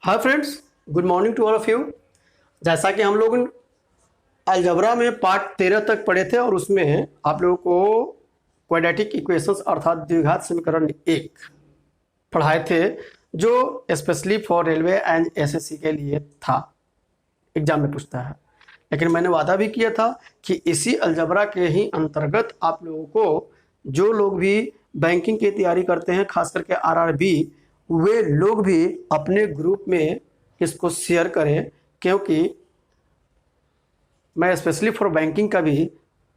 Hi friends, good morning to all of you. जैसा कि हम लोग अलजबरा में पार्ट 13 तक पढ़े थे और उसमें आप लोगों को क्वाड्रेटिक इक्वेशंस अर्थात द्विघात समीकरण एक पढ़ाए थे, जो specially for railway and SSC के लिए था, एग्जाम में पूछता है। लेकिन मैंने वादा भी किया था कि इसी अलजबरा के ही अंतर्गत आप लोगों को, जो लोग भी बैंकिंग की तैयारी करते हैं, खास करके आरआरबी, वे लोग भी अपने ग्रुप में इसको शेयर करें, क्योंकि मैं स्पेशली फॉर बैंकिंग का भी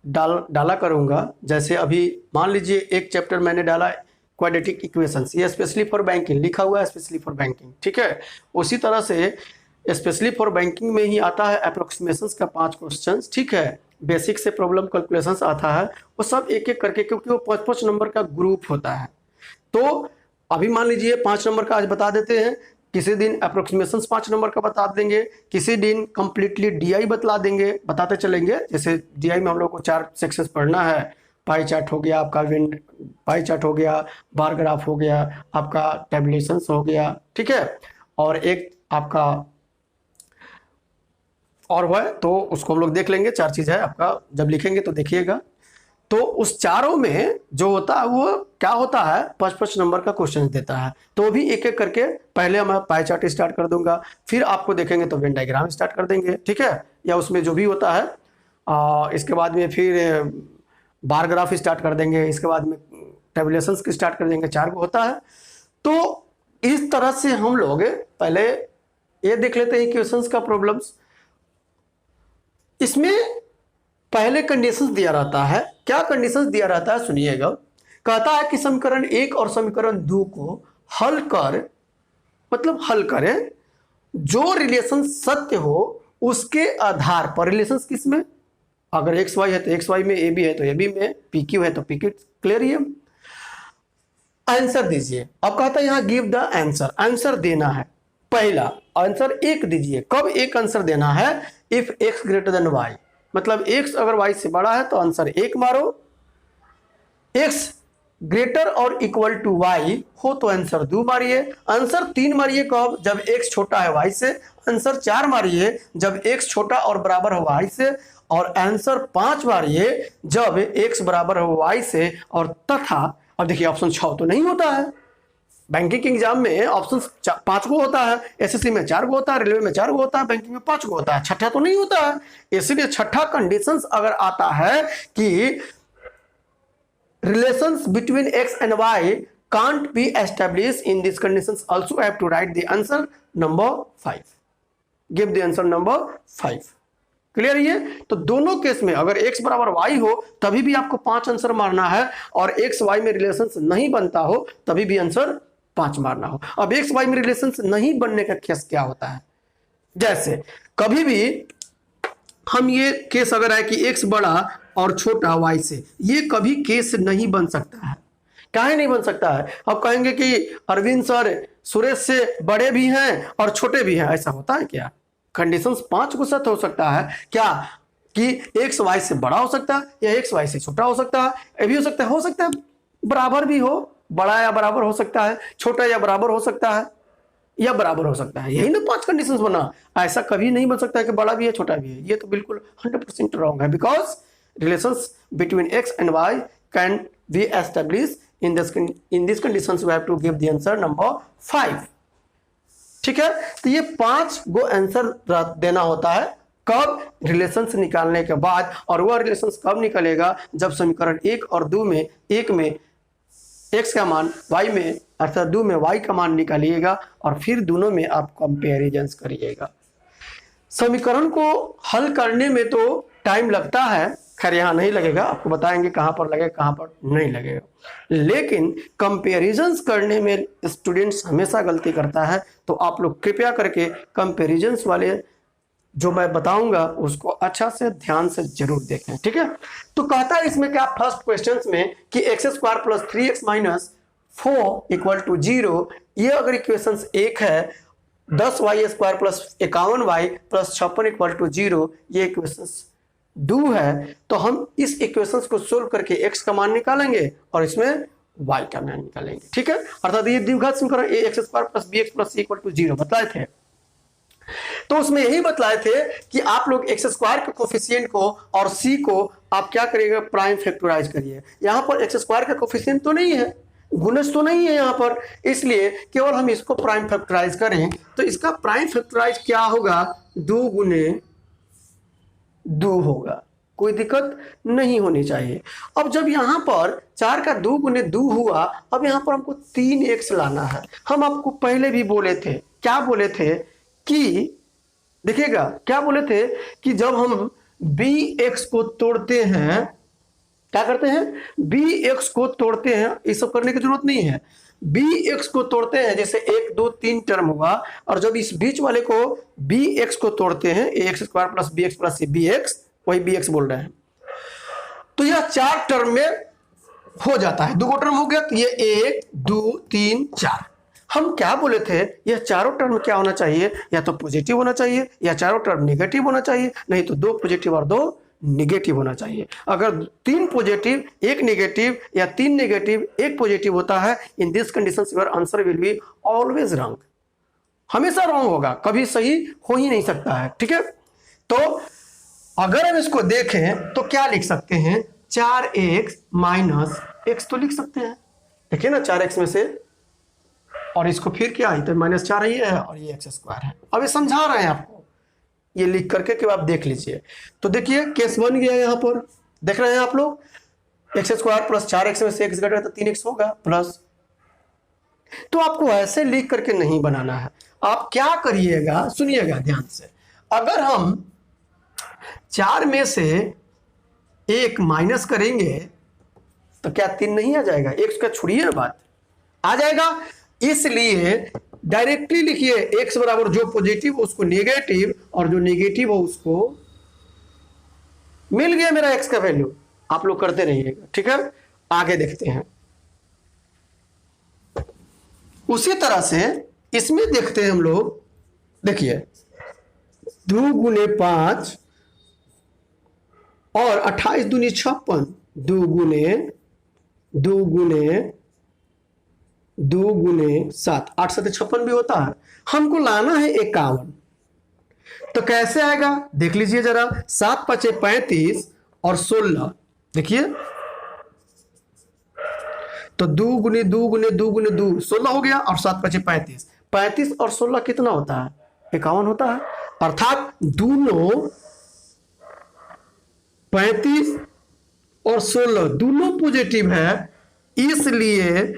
डाला करूंगा। जैसे अभी मान लीजिए एक चैप्टर मैंने डाला क्वाड्रेटिक इक्वेशंस, ये स्पेशली फॉर बैंकिंग लिखा हुआ है, स्पेशली फॉर बैंकिंग, ठीक है। उसी तरह से स्पेशली फॉर बैंकिंग में ही आता है अप्रोक्सीमेशंस का 5 क्वेश्चंस, ठीक है। बेसिक से प्रॉब्लम कैलकुलेशंस आता है, वो सब एक एक करके, क्योंकि वो 5-5 नंबर का ग्रुप होता है। तो अभी मान लीजिए 5 नंबर का आज बता देते हैं, किसी दिन अप्रोक्सीमेशंस 5 नंबर का बता देंगे, किसी दिन कंप्लीटली डीआई बतला देंगे, बताते चलेंगे। जैसे डीआई में हम लोग को 4 सेक्शंस पढ़ना है। पाई चार्ट हो गया आपका, पाई चार्ट हो गया, बार ग्राफ हो गया आपका, टेबुलेशंस हो गया, ठीक है। और एक आपका और है, तो उसको हम लोग देख लेंगे। 4 चीज़ है आपका, जब लिखेंगे तो देखिएगा। तो उस चारों में जो होता है वो क्या होता है, 5-5 नंबर का क्वेश्चन देता है। तो भी एक एक करके पहले मैं पाई चार्ट स्टार्ट कर दूंगा, फिर आपको देखेंगे तो वेन डायग्राम स्टार्ट कर देंगे, ठीक है, या उसमें जो भी होता है। इसके बाद में फिर बार ग्राफ स्टार्ट कर देंगे, इसके बाद में टेबुलेशंस की स्टार्ट कर देंगे। 4 को होता है। तो इस तरह से हम लोग पहले ये देख लेते हैं क्वेश्चंस का प्रॉब्लम्स। इसमें पहले कंडीशंस दिया रहता है। क्या कंडीशंस दिया रहता है सुनिएगा। कहता है कि समीकरण 1 और समीकरण 2 को हल कर, मतलब हल करें, जो रिलेशन सत्य हो उसके आधार पर। रिलेशंस किसमें, अगर एक्स वाई है तो एक्स वाई में, ए बी है तो ए बी में, पी क्यू है तो पी क्यू, क्लियर है। आंसर दीजिए। अब कहता है यहां गिव द आंसर, आंसर देना है। पहला आंसर 1 दीजिए। कब एक आंसर देना है, if X greater than Y, मतलब x अगर y से बड़ा है तो आंसर 1 मारो, x ग्रेटर और इक्वल टू y हो तो आंसर 2 मारिए। आंसर 3 मारिए कब, जब x छोटा है y से। आंसर 4 मारिए जब x छोटा और बराबर हो y से। और आंसर 5 मारिए जब x बराबर हो y से और तथा। अब देखिए ऑप्शन 6 तो नहीं होता है। बैंकिंग के एग्जाम में ऑप्शन 5 को होता है, एसएससी में 4 को होता है, रेलवे में 4 को होता है, बैंकिंग में 5 को होता है, छठा तो नहीं होता है। इसलिए छठा कंडीशंस अगर आता है कि relations between X and Y can't be establish in this conditions, also have to write the answer number 5, give the answer number 5। Clear है। तो दोनों केस में अगर x बराबर y हो तभी भी आपको 5 आंसर मारना है, और x y में रिलेशंस नहीं बनता हो तभी भी आंसर 5 मारना हो। अब x y में रिलेशंस नहीं बनने का केस क्या होता है, जैसे कभी भी हम ये केस अगर है कि x बड़ा और छोटा y से, ये कभी केस नहीं बन सकता है। काहे नहीं बन सकता है, अब कहेंगे कि अरविंद सर सुरेश से बड़े भी हैं और छोटे भी हैं, ऐसा होता है क्या। कंडीशंस 5 को सत्य हो सकता है क्या, कि एक्स वाई से बड़ा हो सकता है या एक्स वाई से छोटा हो सकता है। ये भी हो सकता है बराबर भी हो, बड़ा या बराबर हो सकता है, छोटा या बराबर हो सकता है, या बराबर हो सकता है। यही ना 5 कंडीशंस बना। ऐसा कभी नहीं बन सकता है कि बड़ा भी है छोटा भी है। ये तो बिल्कुल 100% रॉन्ग है, because relations between X and Y can be establish in this conditions. We have to give the answer number 5, ठीक है। तो ये 5 गो आंसर देना होता है कब, रिलेशंस निकालने के बाद। और वह रिलेशंस कब निकलेगा, जब समीकरण 1 और 2 में, 1 में x का मान, y में अर्थात 2 में y का मान निकालिएगा, और फिर दोनों में आप कंपैरिजन करिएगा। समीकरण को हल करने में तो टाइम लगता है, खैर यहाँ नहीं लगेगा, आपको बताएंगे कहाँ पर लगेगा कहाँ पर नहीं लगेगा। लेकिन कंपैरिजंस करने में स्टूडेंट्स हमेशा गलती करता है। तो आप लोग कृपया करके कंपैरिजंस वाले जो मैं बताऊंगा उसको अच्छा से ध्यान से जरूर देखें, ठीक है। तो कहता है इसमें क्या, फर्स्ट क्वेश्चन में कि x² plus 3x minus 4 equal to 0, ये अगर इक्वेशन 1 है, 10y² plus 51y plus 56 equal to 0, ये इक्वेशन 2 है। तो हम इस इक्वेशंस को सोल्व करके x का मान निकालेंगे और इसमें y का मान निकालेंगे, ठीक है। अर्थात ये द्विघात समीकरण ax² plus bx plus c equal to 0 बताए थे। तो उसमें यही बतलाए थे कि आप लोग एक्स स्क्वायर के कोफिशिएंट को और सी को आप क्या करिएगा, प्राइम फैक्टराइज करिए। यहां पर एक्स स्क्वायर का कोफिशिएंट तो नहीं है, गुणज तो नहीं है यहां पर, इसलिए केवल हम इसको प्राइम फैक्टराइज करें तो इसका प्राइम फैक्टराइज क्या होगा, 2 गुने 2 होगा। कोई दिक्कत नहीं होनी चाहिए। अब जब यहां पर 4 का 2 गुने 2 हुआ, अब यहां पर हमको 3x लाना है। हम आपको पहले भी बोले थे, क्या बोले थे कि देखिएगा, क्या बोले थे कि जब हम bx को तोड़ते हैं, क्या करते हैं, bx को तोड़ते हैं, ये सब करने की जरूरत नहीं है। bx को तोड़ते हैं, जैसे 1 2 3 टर्म होगा, और जब इस बीच वाले को bx को तोड़ते हैं, ax square plus bx plus bx, वही bx बोल रहे हैं, तो यह 4 टर्म में हो जाता है। 2 टर्म हो गया तो ये 1 2 3 4। हम क्या बोले थे, यह चारों टर्म क्या होना चाहिए, या तो पॉजिटिव होना चाहिए या चारों टर्म नेगेटिव होना चाहिए, नहीं तो 2 पॉजिटिव और 2 नेगेटिव होना चाहिए। अगर 3 पॉजिटिव 1 नेगेटिव या 3 नेगेटिव 1 पॉजिटिव होता है, इन this condition your answer will be always wrong, हमेशा रॉन्ग होगा, कभी सही हो ही नहीं सकता है। ठीक है, तो अगर हम इसको देखें तो क्या लिख सकते हैं, 4x माइनस x तो लिख सकते हैं। देखिए ना, 4x में से, और इसको फिर क्या है, तो -4 ही है और ये एक्स स्क्वायर है। अब ये समझा रहे हैं आपको, ये लिख करके कि आप देख लीजिए। तो देखिए केस बन गया, यहां पर देख रहे हैं आप लोग, एक्स स्क्वायर प्लस 4x में से x घटेगा तो 3x होगा प्लस। तो आपको ऐसे लिख करके नहीं बनाना है, आप क्या करिएगा, सुनिएगा ध्यान से। अगर हम 4 में से 1 माइनस करेंगे तो क्या 3 नहीं आ जाएगा, x का छोड़िए ना, बात आ जाएगा। इसलिए डायरेक्टली लिखिए x बराबर जो पॉजिटिव उसको नेगेटिव, और जो नेगेटिव हो उसको, मिल गया मेरा x का वैल्यू। आप लोग करते रहिएगा, ठीक है। आगे देखते हैं, उसी तरह से इसमें देखते हैं हम लोग। देखिए 2 गुने 5 और 28 दूनी 56, 2 गुने 7, 8 7 56 भी होता है। हमको लाना है 51, तो कैसे आएगा देख लीजिए जरा। 7 5 35 और 16, देखिए तो 2 गुने 2 गुने 2 गुने 2 16 हो गया, और 7 5 35, 35 और 16 कितना होता है, 51 होता है। अर्थात दोनों 35 और 16 दोनों पॉजिटिव है, इसलिए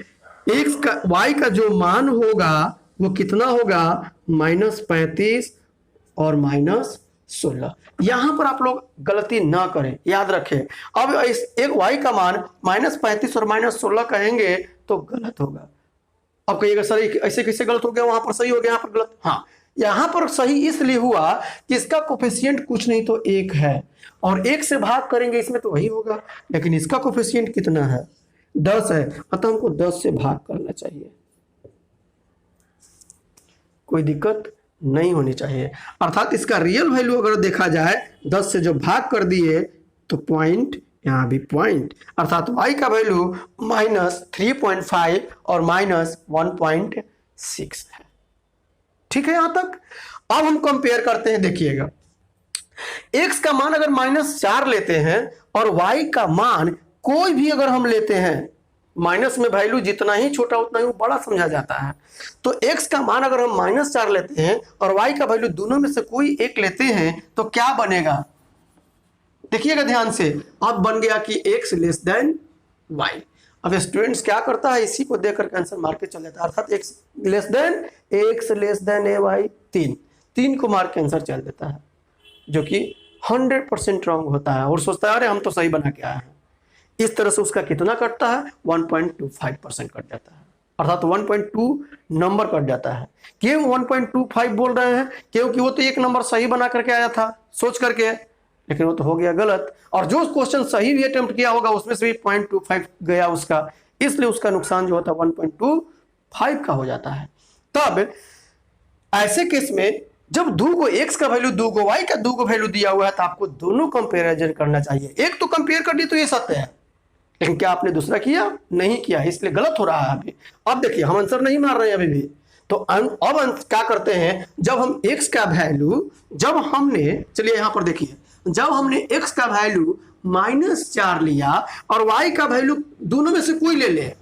x का y का जो मान होगा वो कितना होगा, -35 और -16। यहां पर आप लोग गलती ना करें, याद रखें। अब इस एक y का मान -35 और -16 कहेंगे तो गलत होगा। अब कहिएगा सर ऐसे कैसे गलत हो गया, वहां पर सही हो गया, यहां पर गलत। हाँ, यहां पर सही इसलिए हुआ कि इसका कोफिशिएंट कुछ नहीं तो 1 है, और 1 से भाग करेंगे इसमें तो वही होगा, लेकिन इसका कोफिशिएंट कितना है, 10 है, अतः हमको 10 से भाग करना चाहिए, कोई दिक्कत नहीं होनी चाहिए। अर्थात इसका रियल वैल्यू अगर देखा जाए 10 से जो भाग कर दिए तो पॉइंट, यहां भी पॉइंट, अर्थात y का वैल्यू -3.5 और -1.6 है। ठीक है यहां तक। अब हम कंपेयर करते हैं, देखिएगा x का मान अगर -4 लेते हैं और y का मान कोई भी अगर हम लेते हैं, माइनस में वैल्यू जितना ही छोटा उतना ही बड़ा समझा जाता है। तो x का मान अगर हम -4 लेते हैं और y का वैल्यू दोनों में से कोई एक लेते हैं तो क्या बनेगा, देखिएगा ध्यान से। अब बन गया कि x लेस देन y। अब स्टूडेंट्स क्या करता है, इसी को देख करके आंसर मार के चल जाता है। अर्थात x less than a y 3 को मार के आंसर चल देता है, जो कि 100% रॉन्ग होता है, और सोचता है अरे हम तो सही बना के आए हैं। इस तरह से उसका कितना कटता है, 1.25% कट जाता है, अर्थात 1.2 नंबर कट जाता है। क्यों 1.25 बोल रहे हैं, क्योंकि वो तो एक नंबर सही बना करके आया था सोच करके, लेकिन वो तो हो गया गलत, और जो क्वेश्चन सही भी अटेम्प्ट किया होगा उसमें से भी 0.25 गया उसका, इसलिए उसका नुकसान जो होता है 1.25 का हो जाता है। तब ऐसे केस में जब 2 को x का वैल्यू 2 को y का 2 को वैल्यू दिया हुआ है तो आपको दोनों कंपेरिजन करना चाहिए। एक तो कंपेयर कर दी तो ये सत्य है, लेकिन क्या आपने दूसरा किया, नहीं किया, इसलिए गलत हो रहा है अभी। अब देखिए हम आंसर नहीं मार रहे हैं अभी भी, तो अब क्या करते हैं, जब हम x का वैल्यू, जब हमने, चलिए यहां पर देखिए, जब हमने x का वैल्यू -4 लिया और y का वैल्यू दोनों में से कोई ले ले,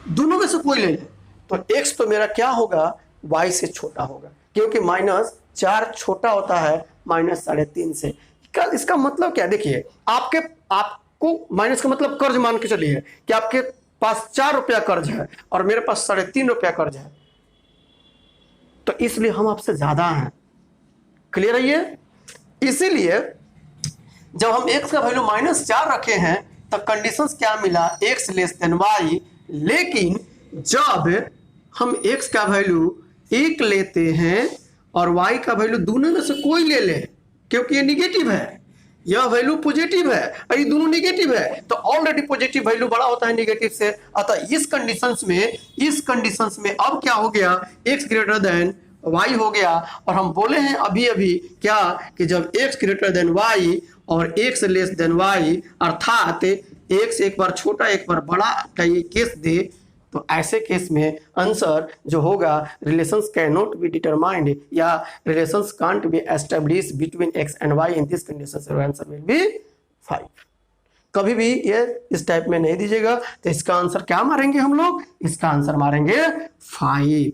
दोनों में से कोई ले ले, तो x तो मेरा क्या होगा, y से छोटा होगा, क्योंकि -4 छोटा होता है -3.5 से। इसका मतलब क्या, देखिए आपको माइनस का मतलब कर्ज मान के चलिए कि आपके पास 4 रुपया कर्ज है और मेरे पास 3.5 रुपया कर्ज है, तो इसलिए हम आपसे ज्यादा हैं। क्लियर है ये? इसीलिए जब हम x का वैल्यू -4 रखे हैं तो कंडीशंस क्या मिला, x लेस देन y। लेकिन जब हम x का वैल्यू 1 लेते हैं और y का वैल्यू दोनों में से कोई ले ले, क्योंकि ये निगेटिव है, यह वैल्यू पॉजिटिव है और ये दोनों निगेटिव है, तो ऑलरेडी पॉजिटिव वैल्यू बड़ा होता है निगेटिव से। अतः इस कंडीशंस में अब क्या हो गया, x ग्रेटर देन y हो गया। और हम बोले हैं अभी अभी क्या, कि जब x ग्रेटर देन y और x लेस देन y, अर्थात x एक बार छोटा एक बार बड़ा का ये केस दे, तो ऐसे केस में आंसर जो होगा, relations can not be determined या relations can't be establish between x and y, in this condition answer will be 5। कभी भी ये इस टाइप में नहीं दीजिएगा, तो इसका आंसर क्या मारेंगे हम लोग, इसका आंसर मारेंगे 5।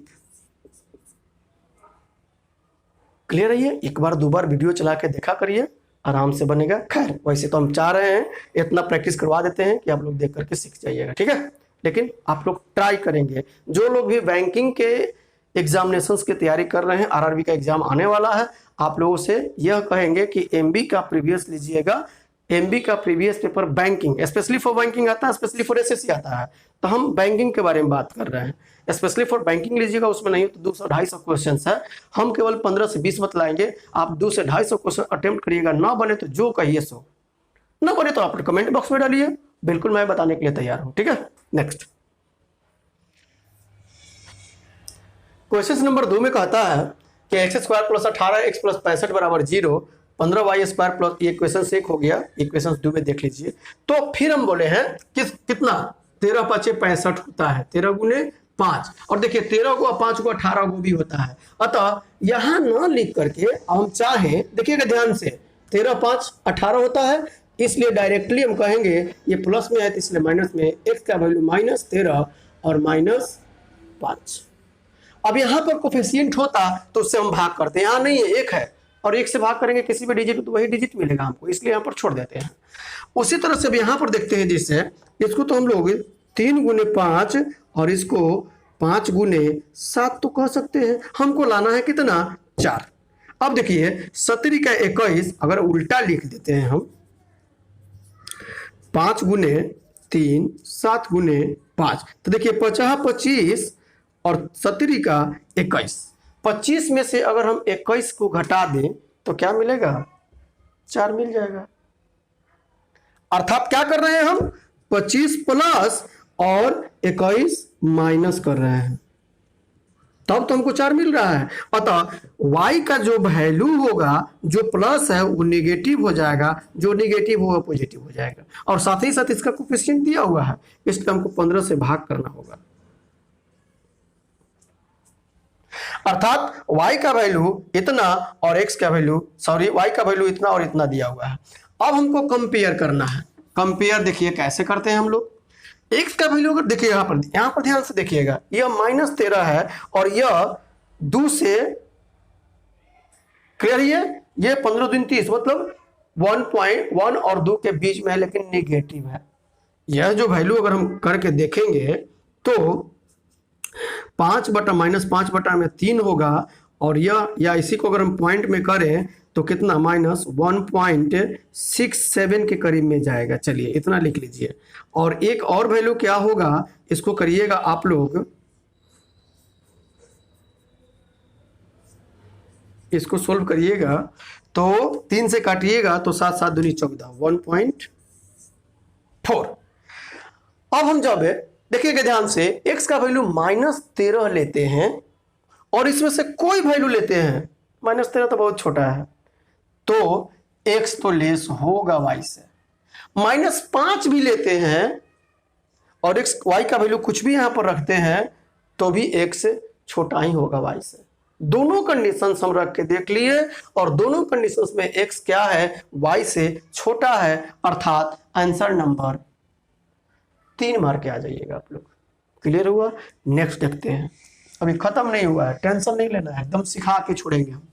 क्लियर है ये? एक बार दो बार वीडियो चला के देखा करिए, आराम से बनेगा। खैर वैसे तो हम चाह रहे हैं इतना प्रैक्टिस करवा देते हैं कि आप लोग देख करके सीख जाइएगा, ठीक है, लेकिन आप लोग ट्राई करेंगे। जो लोग भी बैंकिंग के एग्जामिनेशंस की तैयारी कर रहे हैं, आरआरबी का एग्जाम आने वाला है, आप लोगों से यह कहेंगे कि एमबी का प्रीवियस लीजिएगा। एमबी का previous paper banking, specially for banking आता है, स्पेशली फॉर एसएससी आता है, तो हम बैंकिंग के बारे में बात कर रहे हैं। स्पेशली फॉर बैंकिंग लीजिएगा, उसमें नहीं तो 200-250 क्वेश्चन है, हम केवल 15 से 20 बतलाएंगे। आप 200 से 250 क्वेश्चन अटेम्प्ट करिएगा, ना बने तो जो कहिए सो, ना बने तो आप कमेंट बॉक्स में डालिए, बिल्कुल मैं बताने के लिए तैयार हूं, ठीक है। नेक्स्ट क्वेश्चन नंबर 2 में कहता है कि x² + 18x + 65 = 0, 15y² प्लस, ये क्वेश्चन 1 हो गया, ये क्वेश्चन 2 में देख लीजिए। तो फिर हम बोले हैं कितना 13 × 5 = 65 होता है, 13 × 5, और देखिए 13 को 5 को 18 को भी होता है। अतः यहां ना लिख करके हम चाहें, देखिएगा ध्यान से, 13 × 5 = 18 होता है, इसलिए डायरेक्टली हम कहेंगे ये प्लस में है तो इसलिए माइनस में, x का वैल्यू -13 और -5। अब यहां पर कोफिशिएंट होता तो उससे हम भाग करते हैं, यहां नहीं है, 1 है और 1 से भाग करेंगे किसी भी डिजिट तो वही डिजिट मिलेगा हमको, इसलिए यहां पर छोड़ देते हैं। उसी तरह से अब यहां पर देखते हैं, जिससे इसको तो हम लोग 3 × 5 और इसको 5 × 7 तो कह सकते हैं। हमको लाना है कितना, 4। अब देखिए 17 का 21 अगर उल्टा लिख देते हैं हम, 5 × 3 7 × 5, तो देखिए 50 25 और 17 का 21, 25 में से अगर हम 21 को घटा दें तो क्या मिलेगा, 4 मिल जाएगा। अर्थात क्या कर रहे हैं हम, 25 प्लस और 21 माइनस कर रहे हैं, तब तो हमको 4 मिल रहा है। अतः y का जो वैल्यू होगा, जो प्लस है वो नेगेटिव हो जाएगा, जो नेगेटिव होगा पॉजिटिव हो जाएगा, और साथ ही साथ इसका कोफिशिएंट दिया हुआ है, इसलिए हमको 15 से भाग करना होगा। अर्थात y का वैल्यू इतना और x का वैल्यू, सॉरी y का वैल्यू इतना और इतना दिया हुआ है। अब हमको कंपेयर करना है। कंपेयर देखिए कैसे करते हैं हम लोग, x का वैल्यू अगर देखिए यहाँ पर ध्यान से देखिएगा, यह -13 है और यह 2 से, क्लियर है, ये 15 दूनी 30 मतलब 1.1 और 2 के बीच में है, लेकिन नेगेटिव है। यह जो वैल्यू अगर हम करके देखेंगे तो 5 बटा -5 बटा में 3 होगा, और यह या इसी को अगर हम पॉइंट में करें तो कितना, -1.67 के करीब में जाएगा। चलिए इतना लिख लीजिए। और एक और वैल्यू क्या होगा, इसको करिएगा आप लोग, इसको सोल्व करिएगा तो 3 से काटिएगा तो 7 7 दूनी 14, 1.4। अब हम जब देखिएगा ध्यान से, x का वैल्यू -13 लेते हैं और इसमें से कोई वैल्यू लेते हैं, -13 तो बहुत छोटा है, तो x तो लेस होगा y से। -5 भी लेते हैं और एक्स वाई का वैल्यू कुछ भी यहाँ पर रखते हैं तो भी एक्स छोटा ही होगा वाई से। दोनों कंडीशंस हम रख के देख लिए और दोनों कंडीशंस में एक्स क्या है, वाई से छोटा है, अर्थात आंसर नंबर 3 मार के आ जाइएगा आप लोग। क्लियर हुआ? नेक्स्ट देखते हैं, अभी खत्म नहीं हुआ है, टेंशन नहीं लेना है, एकदम सिखा के छोड़ेंगे हम।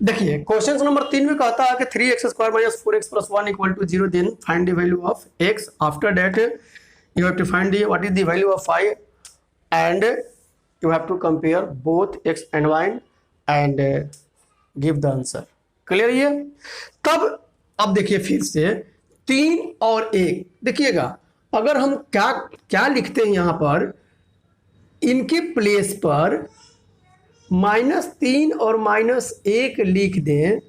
देखिए क्वेश्चन नंबर 3 में कहता है कि 3x² - 4x + 1 = 0, then find the value of x। After that you have to find the what is the value of y and you have to compare both x and y and give the answer। Clear ये? तब अब देखिए फिर से 3 और 1 देखिएगा, अगर हम क्या क्या लिखते हैं यहाँ पर, इनके प्लेस पर -3 और -1 लिख दें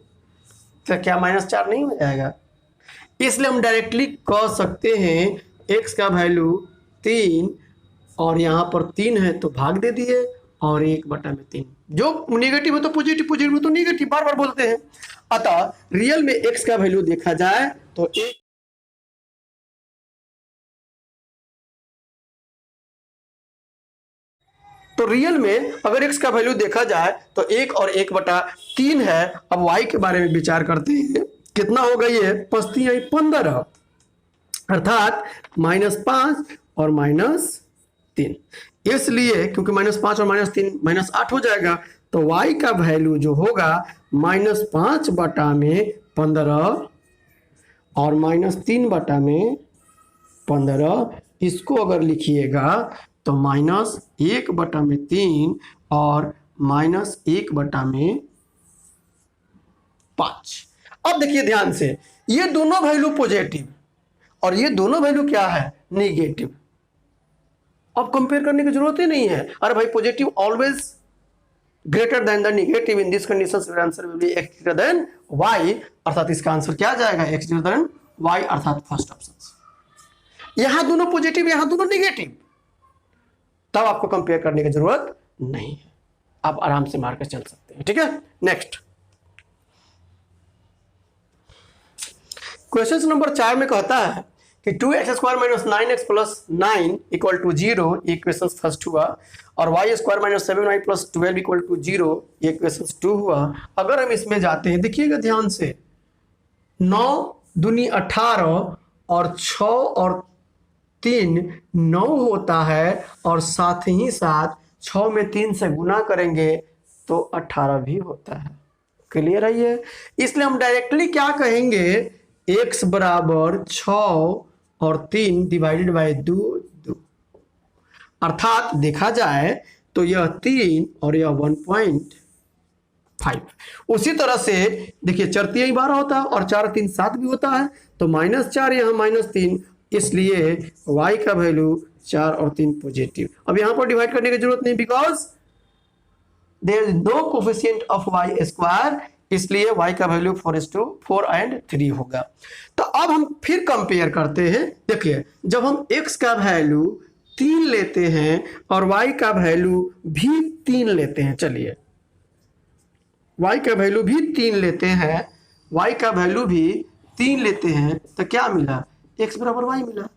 तो क्या -4 नहीं हो जाएगा? इसलिए हम डायरेक्टली कह सकते हैं x का वैल्यू 3 और यहाँ पर 3 है तो भाग दे दिए और 1/3। जो नेगेटिव है तो पॉजिटिव, पॉजिटिव है तो नेगेटिव, बार बार बोलते हैं। अतः रियल में x का वैल्यू देखा जाए तो रियल में अगर x का वैल्यू देखा जाए तो 1 और 1/3 है। अब y के बारे में विचार करते हैं, कितना होगा ये, 5×3 = 15, अर्थात -5 और -3। इसलिए क्योंकि -5 और -3 -8 हो जाएगा, तो y का वैल्यू जो होगा -5/15 और -3/15, इसको अगर लिखिएगा तो -1/3 और -1/5। अब देखिए ध्यान से, ये दोनों वैल्यू पॉजिटिव और ये दोनों वैल्यू क्या है, नेगेटिव। अब कंपेयर करने की जरूरत ही नहीं है। अरे भाई positive always greater than the negative, in this condition your answer will B x greater than y, अर्थात इसका आंसर क्या जाएगा, x ग्रेटर देन y, अर्थात फर्स्ट ऑप्शन। यहां दोनों पॉजिटिव, यहां दोनों नेगेटिव, तब आपको कंपेयर करने की जरूरत नहीं है, आप आराम से मार कर चल सकते हैं। ठीक है, नेक्स्ट क्वेश्चन नंबर 4 में कहता है कि 2x² - 9x + 9 = 0, ये क्वेश्चन फर्स्ट हुआ, और y² - 7y + 12 = 0, ये क्वेश्चन 2 हुआ। अगर हम इसमें जाते हैं, देखिएगा ध्यान से, 9 दूनी 18 और 6 और 3 9 होता है, और साथ ही साथ 6 में 3 से गुना करेंगे तो 18 भी होता है। क्लियर है ये? इसलिए हम डायरेक्टली क्या कहेंगे, x = 6 और 3 / 2, अर्थात देखा जाए तो यह 3 और यह 1.5। उसी तरह से देखिए 4 × 3 = 12 होता है और 4 × 3 = 7 भी होता है, तो -4 यहाँ -3, इसलिए y का वैल्यू 4 और 3 पॉजिटिव। अब यहाँ पर डिवाइड करने की जरूरत नहीं, because there is no coefficient of y², इसलिए y का वैल्यू 4:4 और 3 होगा। तो अब हम फिर कंपेयर करते हैं। देखिए जब हम x का वैल्यू 3 लेते हैं और y का वैल्यू भी 3 लेते हैं, चलिए y का वैल्यू भी 3 लेते हैं, y का वैल्यू भी 3 लेते हैं, तो क्या मिला, x = y मिला।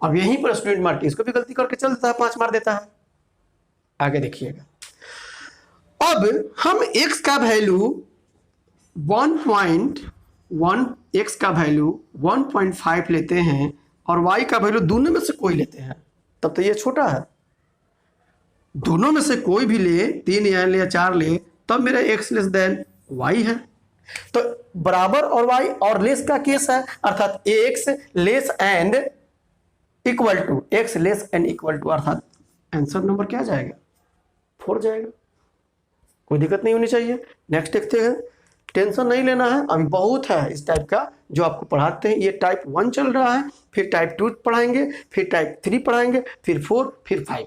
अब यहीं पर स्टूडेंट मार्क इसको भी गलती करके चल देता है, 5 मार देता है। आगे देखिएगा, अब हम x का वैल्यू 1.1, x का वैल्यू 1.5 लेते हैं और y का वैल्यू दोनों में से कोई लेते हैं, तब तो ये छोटा है। दोनों में से कोई भी ले, 3 या 4 ले, तब मेरा x लेस देन y है। तो बराबर और y और लेस का केस है, अर्थात x less and equal to, x less and equal to, अर्थात आंसर नंबर क्या जाएगा, 4 जाएगा। कोई दिक्कत नहीं होनी चाहिए। नेक्स्ट देखते हैं, टेंशन नहीं लेना है, अभी बहुत है इस टाइप का जो आपको पढ़ाते हैं। ये टाइप 1 चल रहा है, फिर टाइप 2 पढ़ाएंगे, फिर टाइप 3 पढ़ाएंगे, फिर 4, फिर 5।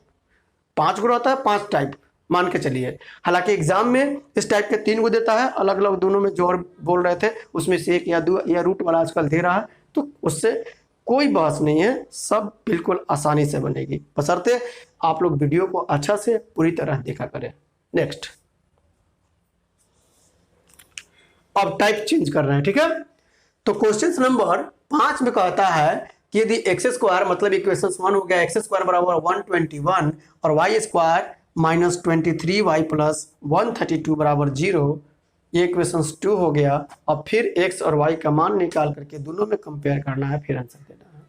5 गो रहता है, 5 टाइप मान के चलिए। हालांकि एग्जाम में इस टाइप के 3 गो देता है, अलग अलग दोनों में जो और बोल रहे थे उसमें से 1 या 2 या रूट वाला आजकल दे रहा है, तो उससे कोई बहस नहीं है, सब बिल्कुल आसानी से बनेगी, बशर्ते आप लोग वीडियो को अच्छा से पूरी तरह देखा करें। नेक्स्ट, अब टाइप चेंज कर रहे हैं, ठीक है। तो क्वेश्चन नंबर 5 में कहता है कि यदि एक्स स्क्वायर मतलब इक्वेशन 1 हो गया, एक्स स्क्वायर बराबर 121 और Y square minus 23y plus 132 बराबर 0, ये इक्वेशन 2 हो गया। अब फिर एक्स और वाई का मान निकाल करके दोनों में कंपेयर करना है, फिर आंसर देना है।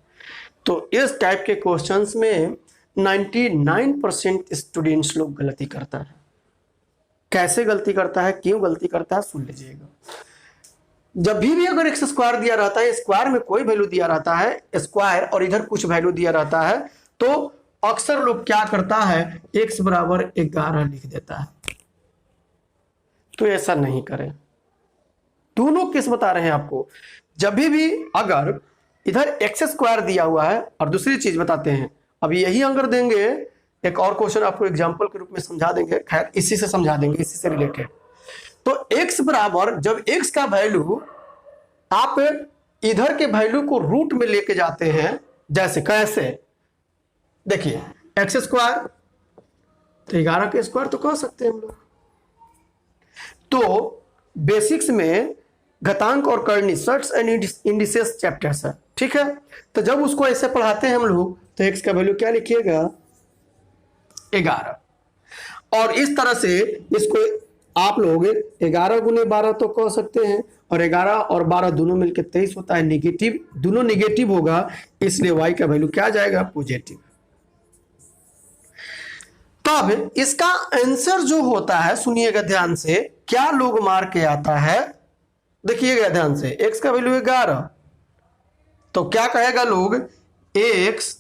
तो इस टाइप के क्वेश्चंस में 99% स्टूडेंट्स लोग गलती करता है। कैसे गलती करता है, क्यों गलती करता है, सुन लीजिएगा। जब भी अगर एक्स स्क्वायर दिया रहता है, स्क्वायर में कोई वैल्यू दिया रहता है, स्क्वायर और इधर कुछ वैल्यू दिया रहता है, तो अक्सर लोग क्या करता है, एक्स बराबर 11 लिख देता है। तो ऐसा नहीं करें। दोनों केस बता रहे हैं आपको। जब भी अगर इधर एक्स स्क्वायर दिया हुआ है, और दूसरी चीज बताते हैं, अब यही अगर देंगे, एक और क्वेश्चन आपको एग्जांपल के रूप में समझा देंगे, खैर इसी से समझा देंगे, इसी से रिलेटेड। तो x बराबर, जब x का वैल्यू आप इधर के वैल्यू को रूट में लेके जाते हैं, जैसे कैसे, देखिए एक्स स्क्वायर तो 11 के स्क्वायर तो कह सकते हैं हम लोग। तो बेसिक्स में घातांक और Karni, shirts and indices chapters है, ठीक है। तो जब उसको ऐसे पढ़ाते हैं हम लोग, तो x का वैल्यू क्या लिखिएगा, 11। और इस तरह से इसको आप लोग 11 गुने 12 तो कह सकते हैं, और 11 और 12 दोनों मिलकर 23 होता है। निगेटिव, दोनों निगेटिव होगा, इसलिए y का वैल्यू क्या जाएगा, पॉजिटिव। तब इसका आंसर जो होता है, सुनिएगा ध्यान से, क्या लोग मार के आता है, देखिएगा ध्यान से, x का वैल्यू 11, तो क्या कहेगा लोग, x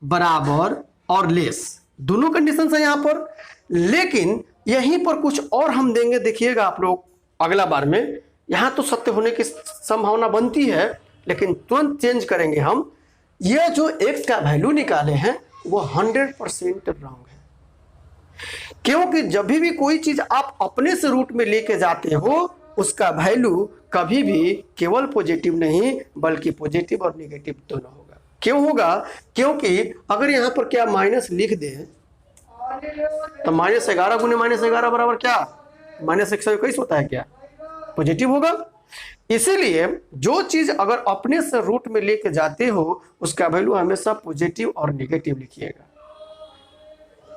बराबर और लेस, दोनों कंडीशन है यहां पर। लेकिन यहीं पर कुछ और हम देंगे, देखिएगा आप लोग अगला बार में। यहां तो सत्य होने की संभावना बनती है, लेकिन तुरंत चेंज करेंगे हम। ये जो x का वैल्यू निकाले हैं वो 100% रॉन्ग है, क्योंकि जब भी कोई चीज आप अपने से रूट में लेके जाते हो, उसका वैल्यू कभी भी केवल पॉजिटिव नहीं, बल्कि पॉजिटिव और नेगेटिव दोनों होगा। क्यों होगा, क्योंकि अगर यहां पर क्या माइनस लिख दें, तो -11 गुने -11 बराबर क्या, -121 होता है, क्या पॉजिटिव होगा। इसीलिए जो चीज अगर अपने से रूट में लेके जाते हो, उसका वैल्यू हमेशा पॉजिटिव और नेगेटिव लिखिएगा।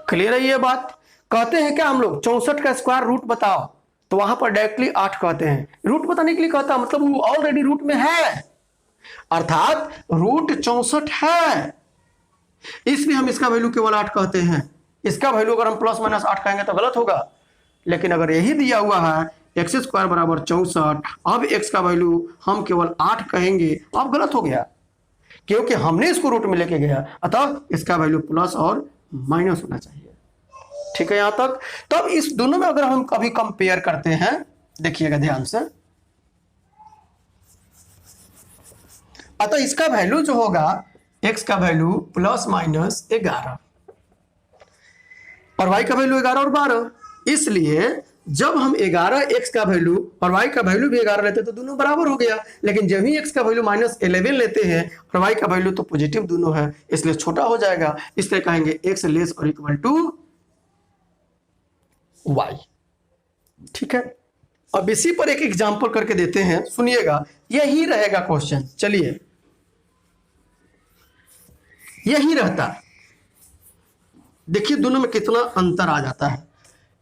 क्लियर है ये बात। कहते हैं क्या हम लोग, 64 का स्क्वायर रूट बताओ, तो वहां पर डायरेक्टली 8 कहते हैं। रूट बताने के लिए कहता, मतलब वो ऑलरेडी रूट में है, अर्थात रूट 64 है, इसलिए हम इसका वैल्यू केवल 8 कहते हैं। इसका वैल्यू अगर हम प्लस माइनस 8 कहेंगे तो गलत होगा। लेकिन अगर यही दिया हुआ है एक्स स्क्वायर बराबर 64, अब x का वैल्यू हम केवल 8 कहेंगे, अब गलत हो गया, क्योंकि हमने इसको रूट में लेके गया, अतः इसका वैल्यू प्लस और माइनस होना चाहिए। ठीक है यहां तक। तब इस दोनों में अगर हम कभी कंपेयर करते हैं, देखिएगा ध्यान से, अतः इसका वैल्यू जो होगा, x का वैल्यू प्लस माइनस 11 और y का वैल्यू 11 और 12। इसलिए जब हम 11 x का वैल्यू और y का वैल्यू भी 11 लेते हैं तो दोनों बराबर हो गया। लेकिन जब ही x का वैल्यू -11 लेते हैं और y का वैल्यू तो पॉजिटिव दोनों है, इसलिए छोटा हो जाएगा, इसलिए कहेंगे x लेस और इक्वल टू y। ठीक है, अब इसी पर एक एग्जांपल करके देते हैं, सुनिएगा, यही रहेगा क्वेश्चन। चलिए, यही रहता, देखिए दोनों में कितना अंतर आ जाता है।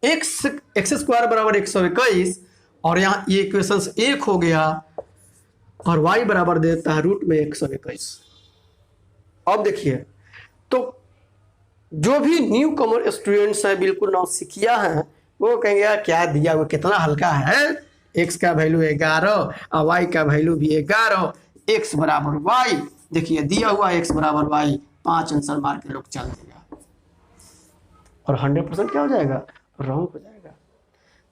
एक्स स्क्वायर बराबर 121 और यहां ये इक्वेशन 1 हो गया, और y बराबर देता है रूट में 121। अब देखिए, तो जो भी न्यू कमर स्टूडेंट्स है, बिल्कुल नौसिखिया हैं, वो कहेंगे यार क्या दिया हुआ, कितना हल्का है, x का वैल्यू 11 और y का वैल्यू भी 11, x बराबर y, देखिए दिया हुआ x बराबर y, 5 आंसर मार के लोग चल देगा, और 100% क्या हो जाएगा, रॉन्ग हो जाएगा।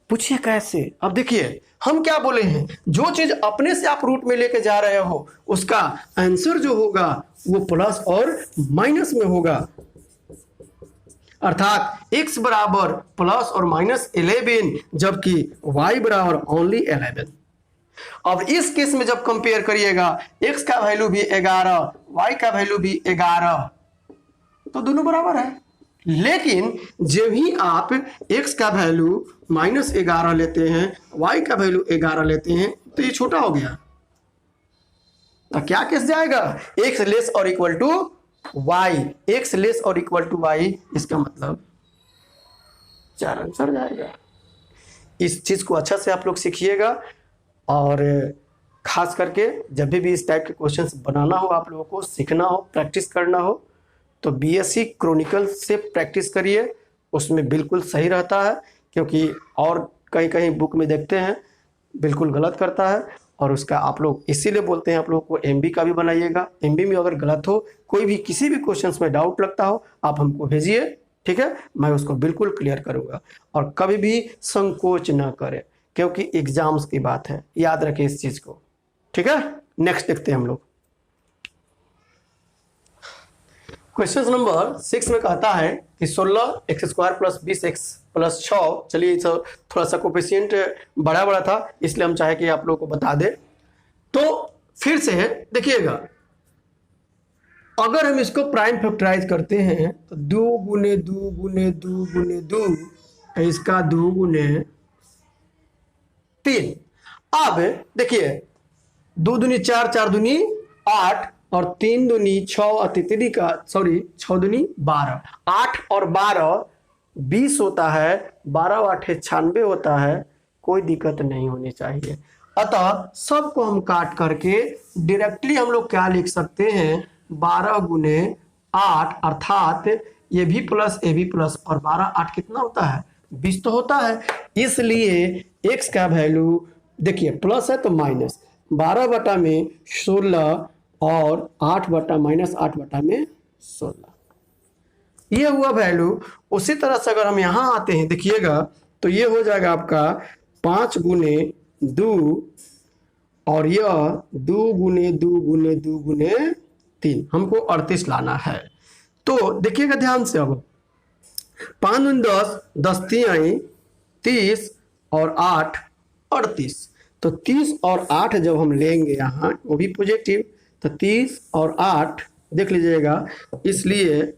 पूछिए कैसे। अब देखिए हम क्या बोले हैं, जो चीज अपने से आप रूट में लेके जा रहे हो, उसका आंसर जो होगा वो प्लस और माइनस में होगा, अर्थात x बराबर प्लस और माइनस 11, जबकि y बराबर ओनली 11। अब इस केस में जब कंपेयर करिएगा, x का वैल्यू भी 11, y का वैल्यू भी 11, तो दोनों बराबर है। लेकिन जब ही आप x का वैल्यू -11 लेते हैं, y का वैल्यू 11 लेते हैं, तो ये छोटा हो गया, तो क्या केस जाएगा, एक्स लेस और equal to Y, X less और इक्वल टू वाई, इसका मतलब 4 आंसर जाएगा। इस चीज को अच्छा से आप लोग सीखिएगा, और खास करके जब भी इस टाइप के क्वेश्चंस बनाना हो, आप लोगों को सीखना हो, प्रैक्टिस करना हो, तो बीएससी क्रॉनिकल से प्रैक्टिस करिए, उसमें बिल्कुल सही रहता है। क्योंकि और कहीं कहीं बुक में देखते हैं बिल्कुल गलत करता है, और उसका आप लोग इसीलिए बोलते हैं आप लोगों को एमबी का भी बनाइएगा। एमबी में अगर गलत हो, कोई भी किसी भी क्वेश्चंस में डाउट लगता हो, आप हमको भेजिए, ठीक है, मैं उसको बिल्कुल क्लियर करूँगा। और कभी भी संकोच ना करें, क्योंकि एग्जाम्स की बात है, याद रखें इस चीज़ को, ठीक है। नेक्स्ट देखते हैं हम लोग। क्वेश्चन नंबर 6 में कहता है कि 16 x square plus 20 x plus 6, चलिए थोड़ा सा कोफिशिएंट बड़ा था, इसलिए हम चाहे कि आप लोगों को बता दें। तो फिर से देखिएगा, अगर हम इसको प्राइम फैक्टराइज करते हैं तो 2 गुने 2 गुने 2 गुने 2, इसका 2 गुने 3। अब देखिए 2 दूनी 4, 4 दूनी 8, और 3 दूनी 6, और 6 दूनी 12, 8 और 12 20 होता है, 12 और 8 96 होता है, कोई दिक्कत नहीं होनी चाहिए। अतः सबको हम काट करके डायरेक्टली हम लोग क्या लिख सकते हैं, 12 गुने 8, अर्थात ये भी प्लस ए भी प्लस, और 12 8 कितना होता है, 20 तो होता है। इसलिए x का वैल्यू देखिए प्लस है तो माइनस, 12 बटा में 16 और 8 बटा माइनस 8 बटा में 16, ये हुआ वैल्यू। उसी तरह से अगर हम यहाँ आते हैं देखिएगा, तो ये हो जाएगा आपका 5 गुने 2, और यह 2 गुने 2 गुने 2 गुने 3, हमको 38 लाना है। तो देखिएगा ध्यान से, अब 5 दूनी 10, 10 3 30, और 8 38, तो 30 और 8 जब हम लेंगे यहाँ, वो भी पॉजिटिव, तो 30 और 8 देख लीजिएगा। इसलिए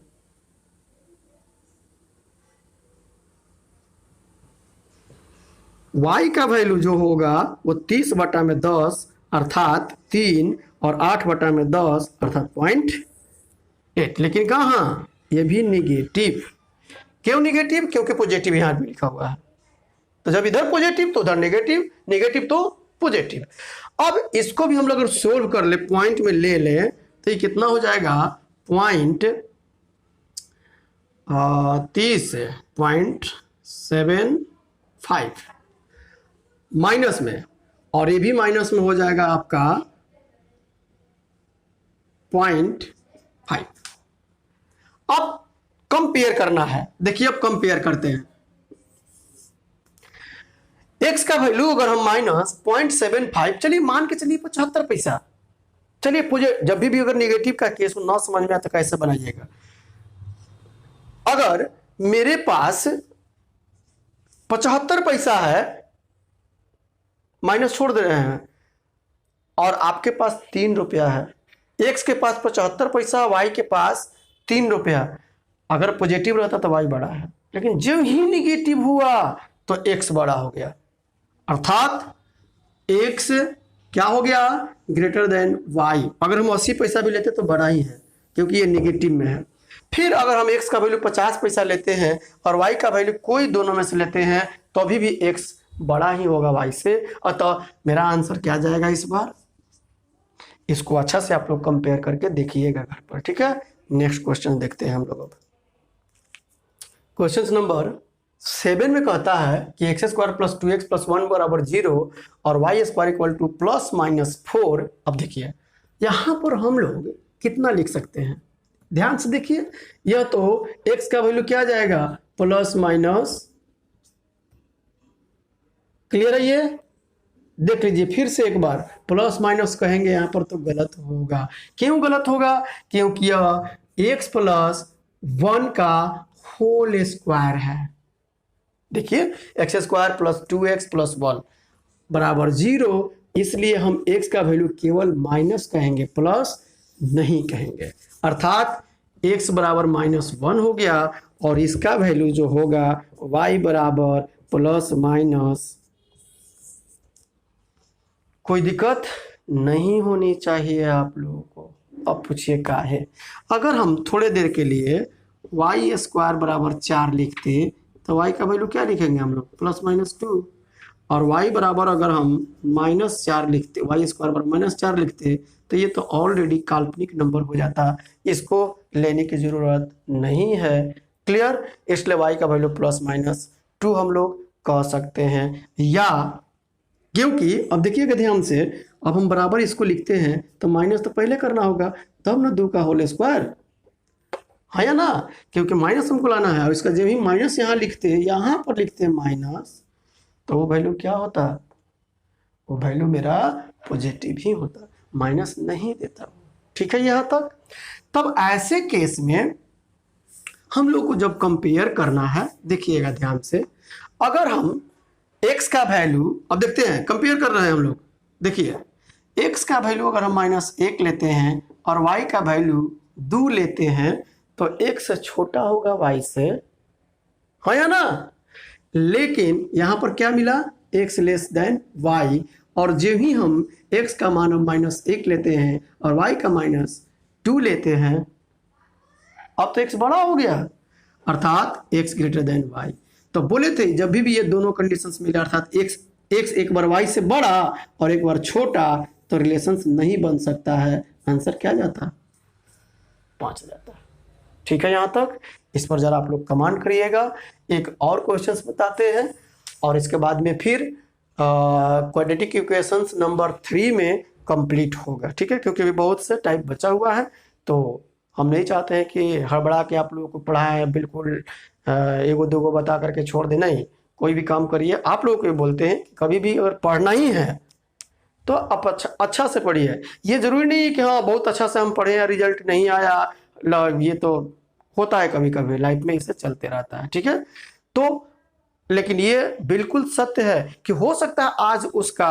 y का वैल्यू जो होगा वो 30 बटा में 10 अर्थात 3, और 8 बटा में 10 अर्थात 0.8। लेकिन कहाँ, ये भी निगेटिव। क्यों निगेटिव, क्योंकि पॉजिटिव यहाँ भी लिखा हुआ है, तो जब इधर पॉजिटिव तो उधर नेगेटिव, नेगेटिव तो पॉजिटिव। अब इसको भी हम लोग अगर सोल्व कर ले, पॉइंट में ले ले, तो ये कितना हो जाएगा, 30.75 माइनस में, और ये भी माइनस में हो जाएगा आपका 0.5। अब कंपेयर करना है, देखिए अब कंपेयर करते हैं। x का वैल्यू अगर हम माइनस 0.75, चलिए मान के चलिए 75 पैसा, चलिए मुझे जब भी अगर नेगेटिव का केस ना समझ में आता कैसे बनाइएगा। अगर मेरे पास 75 पैसा है, माइनस छोड़ दे रहे हैं, और आपके पास 3 रुपया है, x के पास 75 पैसा, y के पास 3 रुपया, अगर पॉजिटिव रहता तो y बड़ा है, लेकिन जब ही निगेटिव हुआ तो x बड़ा हो गया, अर्थात x क्या हो गया, ग्रेटर देन y। अगर हम 80 पैसा भी लेते तो बड़ा ही है, क्योंकि ये निगेटिव में है। फिर अगर हम x का वैल्यू 50 पैसा लेते हैं और y का वैल्यू कोई दोनों में से लेते हैं, तो अभी भी x बड़ा ही होगा y से। अतः मेरा आंसर क्या जाएगा इस बार, इसको अच्छा से आप लोग कंपेयर करके देखिएगा घर पर, ठीक है। नेक्स्ट क्वेश्चन देखते हैं हम लोग। अब क्वेश्चन नंबर 7 में कहता है कि x square plus 2x plus 1 बराबर 0 और Y square equal to plus minus 4। अब देखिए यहाँ पर हम लोग कितना लिख सकते हैं, ध्यान से देखिए। यह तो x का वैल्यू क्या जाएगा, प्लस माइनस, क्लियर है ये, देख लीजिए फिर से एक बार। प्लस माइनस कहेंगे यहाँ पर तो गलत होगा। क्यों गलत होगा, क्योंकि यह x प्लस 1 का होल स्क्वायर है। देखिए x square plus 2x plus 1 बराबर 0, इसलिए हम x का वैल्यू केवल माइनस कहेंगे, प्लस नहीं कहेंगे, अर्थात x बराबर -1 हो गया। और इसका वैल्यू जो होगा y बराबर प्लस माइनस कोई दिक्कत नहीं होनी चाहिए आप लोगों को। अब पूछिए क्या है, अगर हम थोड़े देर के लिए वाई स्क्वायर बराबर 4 लिखते तो वाई का वैल्यू क्या लिखेंगे हम लोग, +-2। और y बराबर अगर हम -4 लिखते, वाई स्क्वायर बराबर -4 लिखते तो ये तो ऑलरेडी काल्पनिक नंबर हो जाता, इसको लेने की ज़रूरत नहीं है। क्लियर, इसलिए y का वैल्यू +-2 हम लोग कह सकते हैं। या क्योंकि अब देखिएगा ध्यान से, अब हम बराबर इसको लिखते हैं तो माइनस तो पहले करना होगा, तब ना 2 का होल स्क्वायर, है या ना, क्योंकि माइनस हमको लाना है। और इसका जब भी माइनस यहाँ लिखते हैं, यहाँ पर लिखते हैं माइनस, तो वो वैल्यू क्या होता, वो वैल्यू मेरा पॉजिटिव ही होता, माइनस नहीं देता। ठीक है यहाँ तक। तब ऐसे केस में हम लोग को जब कंपेयर करना है, देखिएगा ध्यान से, अगर हम x का वैल्यू, अब देखते हैं कंपेयर कर रहे हैं हम लोग, देखिए x का वैल्यू अगर हम -1 लेते हैं और y का वैल्यू 2 लेते हैं तो x से छोटा होगा y से, है या ना। लेकिन यहाँ पर क्या मिला, x लेस देन y, और जब भी हम x का मान -1 लेते हैं और y का -2 लेते हैं, अब तो x बड़ा हो गया, अर्थात x ग्रेटर देन y। तो बोले थे जब भी ये दोनों कंडीशंस मिले, अर्थात x एक बार y से बड़ा और एक बार छोटा, तो रिलेशंस नहीं बन सकता है, आंसर क्या जाता, 5 जाता है। ठीक है यहाँ तक। इस पर जरा आप लोग कमेंट करिएगा। एक और क्वेश्चंस बताते हैं और इसके बाद में फिर क्वाड्रेटिक इक्वेशंस नंबर 3 में कंप्लीट होगा। ठीक है, क्योंकि अभी बहुत से टाइप बचा हुआ है, तो हम नहीं चाहते हैं कि हड़बड़ा के आप लोगों को पढ़ाए बिल्कुल एगो दोगो बता करके छोड़ दे। नहीं, कोई भी काम करिए। आप लोगों को बोलते हैं कभी भी अगर पढ़ना ही है तो आप अच्छा से पढ़िए। ये जरूरी नहीं है कि हाँ बहुत अच्छा से हम पढ़े या रिजल्ट नहीं आया, ये तो होता है कभी कभी लाइफ में, इसे चलते रहता है। ठीक है, तो लेकिन ये बिल्कुल सत्य है कि हो सकता है आज उसका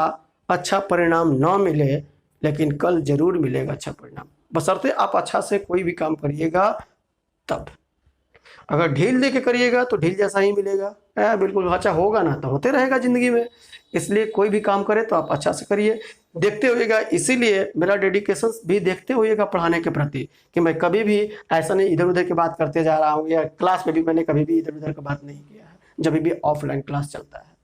अच्छा परिणाम ना मिले, लेकिन कल जरूर मिलेगा अच्छा परिणाम, बशर्ते आप अच्छा से कोई भी काम करिएगा। तब अगर ढील दे के करिएगा तो ढील जैसा ही मिलेगा, बिल्कुल अच्छा होगा ना तो होते रहेगा जिंदगी में। इसलिए कोई भी काम करे तो आप अच्छा से करिए, देखते होइएगा। इसीलिए मेरा डेडिकेशन भी देखते होइएगा पढ़ाने के प्रति, कि मैं कभी भी ऐसा नहीं इधर उधर की बात करते जा रहा हूँ, या क्लास में भी मैंने कभी भी इधर उधर की बात नहीं किया है जब भी ऑफलाइन क्लास चलता है।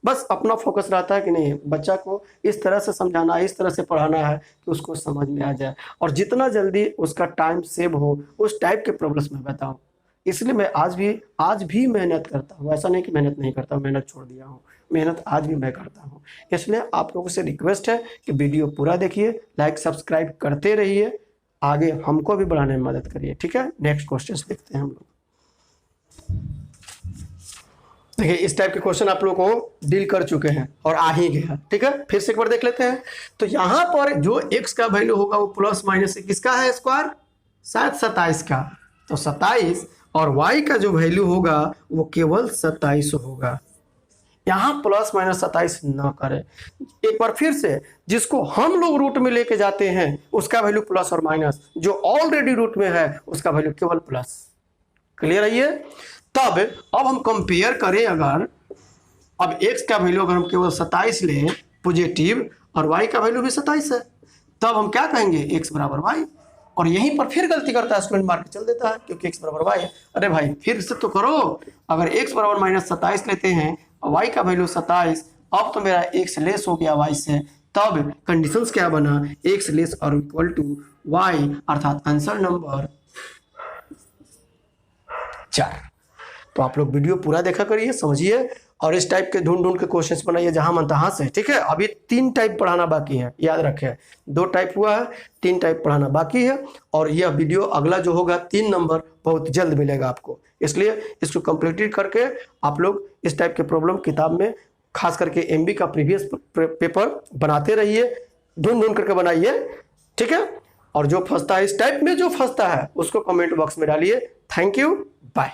बस अपना फोकस रहता है कि नहीं, बच्चा को इस तरह से समझाना, इस तरह से पढ़ाना है कि उसको समझ में आ जाए और जितना जल्दी उसका टाइम सेव हो, उस टाइप के प्रॉब्लम्स में बताऊँ। इसलिए मैं आज भी मेहनत करता हूँ, ऐसा नहीं कि मेहनत नहीं करता हूँ, मेहनत छोड़ दिया हूँ, मेहनत आज भी मैं करता हूँ। इसलिए आप लोगों से रिक्वेस्ट है कि वीडियो पूरा देखिए, लाइक सब्सक्राइब करते रहिए, आगे हमको भी बढ़ाने में मदद करिए। ठीक है, नेक्स्ट क्वेश्चन देखते हैं हम लोग। देखिए इस टाइप के क्वेश्चन आप लोगों को डील कर चुके हैं और आ ही गया। ठीक है, फिर से एक बार देख लेते हैं। तो यहाँ पर जो x का वैल्यू होगा वो +- किसका है स्क्वायर, शायद 27 का, तो 27, और y का जो वैल्यू होगा वो केवल 27 होगा। यहाँ +-27 ना करें। एक बार फिर से, जिसको हम लोग रूट में लेके जाते हैं उसका वैल्यू प्लस और माइनस, जो ऑलरेडी रूट में है उसका वैल्यू केवल प्लस। क्लियर है ये। तब अब हम कंपेयर करें, अगर अब x का वैल्यू अगर हम केवल 27 लें पॉजिटिव और y का वैल्यू भी 27 है, तब हम क्या कहेंगे, x बराबर y। और यहीं पर फिर गलती करता है स्टूडेंट, मार के चल देता है क्योंकि x बराबर y है। अरे भाई फिर से तो करो, अगर x बराबर -27 लेते हैं और y का वैल्यू 27, अब तो मेरा x लेस हो गया y से। तब कंडीशंस क्या बना, x लेस और इक्वल टू y, अर्थात आंसर नंबर 4। तो आप लोग वीडियो पूरा देखा करिए, समझिए, और इस टाइप के ढूंढ के क्वेश्चंस बनाइए जहां मन तहां से। ठीक है, अभी 3 टाइप पढ़ाना बाकी है, याद रखें। 2 टाइप हुआ है, 3 टाइप पढ़ाना बाकी है। और यह वीडियो अगला जो होगा 3 नंबर बहुत जल्द मिलेगा आपको, इसलिए इसको कंप्लीट करके आप लोग इस टाइप के प्रॉब्लम किताब में, खास करके MB का प्रीवियस पेपर बनाते रहिए, ढूंढ करके बनाइए। ठीक है, और जो फंसता है इस टाइप में, जो फंसता है उसको कमेंट बॉक्स में डालिए। Thank you, bye.